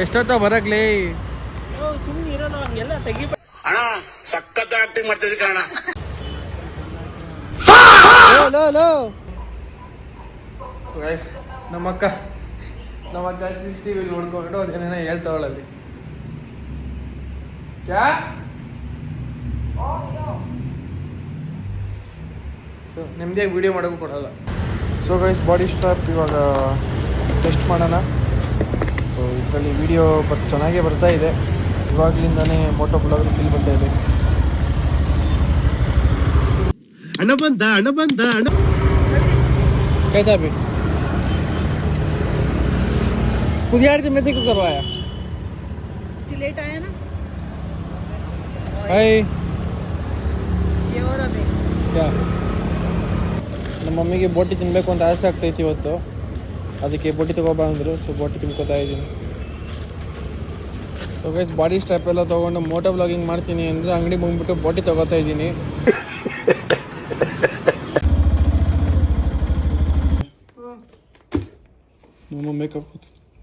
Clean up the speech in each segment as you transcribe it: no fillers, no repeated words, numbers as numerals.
ಎಷ್ಟೊತ್ತ ಬರಕ್ಲಿ ಸುಮ್ಮನೆ ಇರೋದು ಹಂಗೆಲ್ಲ ತೆಗಿ ಅಣ್ಣ ಸಖತ್ ಆಕ್ಟಿಂಗ್ ಮಾಡ್ತಿದ್ದೆ ಕಣ. ನಮ್ಮಕ್ಕ CCTV ನೋಡ್ಕೊಂಡು ಅದೇನೇನೋ ಹೇಳ್ತಾವಳಲ್ಲಿ. ಸೊ ನಿಮ್ದೇ ವಿಡಿಯೋ ಮಾಡೋಕ್ಕೂ ಕೊಡಲ್ಲ. ಸೊ ಗೈಸ್ ಬಾಡಿ ಸ್ಟ್ರಾಪ್ ಇವಾಗ ಟೆಸ್ಟ್ ಮಾಡೋಣ. ಸೊ ಇದರಲ್ಲಿ ವಿಡಿಯೋ ಚೆನ್ನಾಗೇ ಬರ್ತಾ ಇದೆ. ಇವಾಗಲಿಂದನೇ ಮೋಟೋ ಬ್ಲಾಗ್ ಫೀಲ್ ಬರ್ತಾ ಇದೆ. ಅಣ್ಣ ಬಂದ कैसा भी खुद यार में से क्यों करवाया लेट आया ना हाय ये और अभी क्या ನಮ್ಮ ಮಮ್ಮಿಗೆ ಬೋಟಿ ತಿನ್ನಬೇಕು ಅಂತ ಆಸೆ ಆಗ್ತೈತಿ ಇವತ್ತು. ಅದಕ್ಕೆ ಬೋಟಿ ತಗೊಬಾ ಅಂದರು. ಸೊ ಬೋಟಿ ತಿನ್ಕೋತಾ ಇದ್ದೀನಿ. ಸೊ ಗೈಸ್ ಬಾಡಿ ಸ್ಟ್ರಾಪ್ ಎಲ್ಲ ತೊಗೊಂಡು ಮೋಟೋ ಬ್ಲಾಗಿಂಗ್ ಮಾಡ್ತೀನಿ ಅಂದರೆ ಅಂಗಡಿ ಬಂದ್ಬಿಟ್ಟು ಬೋಟಿ ತೊಗೋತಾ ಇದ್ದೀನಿ. ನಮ್ಮ ಮೇಕಪ್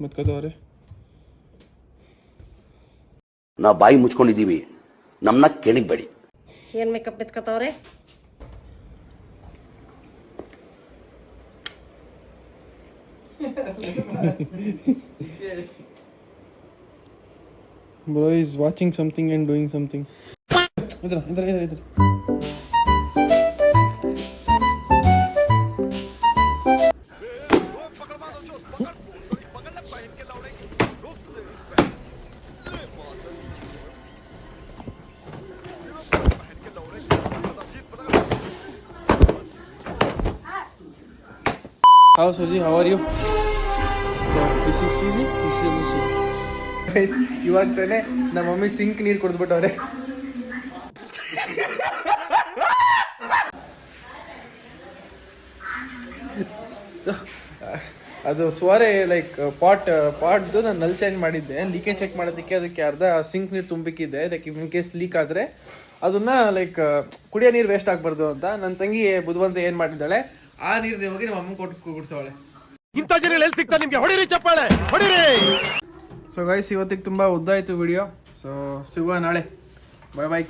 ಮತ್ಕೋತವ್ರೆ. ನಾವು ಬಾಯಿ ಮುಚ್ಕೊಂಡಿದ್ದೀವಿ, ನಮ್ಮನ್ನ ಕೆಣಿಗ್ಬೇಡಿ. ಏನ್ makeup ಮೆತ್ಕೋತವ್ರೆ? Bro is watching something and doing something. इधर How Suji, how are you? So this is Suji, this is Suji. ಇವಾಗ ತಾನೆ ನಮ್ಮ ಮಮ್ಮಿ ಸಿಂಕ್ ನೀರು ಕುಡಿದ್ಬಿಟ್ಟವ್ರೆ. ಅದು ಸೋರೆ ಲೈಕ್ ಪಾಟ್ದು ನಾನು ನಲ್ಲಿ ಚೇಂಜ್ ಮಾಡಿದ್ದೆ. ಲೀಕೇಜ್ ಚೆಕ್ ಮಾಡೋದಕ್ಕೆ ಅದಕ್ಕೆ ಅರ್ಧ ಸಿಂಕ್ ನೀರು ತುಂಬಿಕ್ಕಿದ್ದೆ. ಲೈಕ್ ಇನ್ ಕೇಸ್ ಲೀಕ್ ಆದರೆ ಅದನ್ನ ಲೈಕ್ ಕುಡಿಯೋ ನೀರು ವೇಸ್ಟ್ ಆಗಬಾರ್ದು ಅಂತ ನನ್ನ ತಂಗಿ ಬುದ್ಧಿವಂತ ಏನು ಮಾಡಿದ್ದಾಳೆ, ಆ ನೀರು ಹೋಗಿ ನಮ್ಮ ಅಮ್ಮ ಕೊಟ್ಟು ಕುಡಿಸೋಳೆ. ಇಂಥ ಜನ ಎಲ್ಲಿ ಸಿಗ್ತಾ ನಿಮ್ಗೆ? ಹೊಡಿರಿ ಚಪ್ಪಾಳೆ, ಹೊಡಿರಿ. ಸೊ ಗೈಸ್ ಇವತ್ತಿಗೆ ತುಂಬ ಉದ್ದ ಆಯಿತು ವಿಡಿಯೋ. ಸೊ ಸಿಗುವ ನಾಳೆ. ಬಾಯ್ ಬಾಯ್.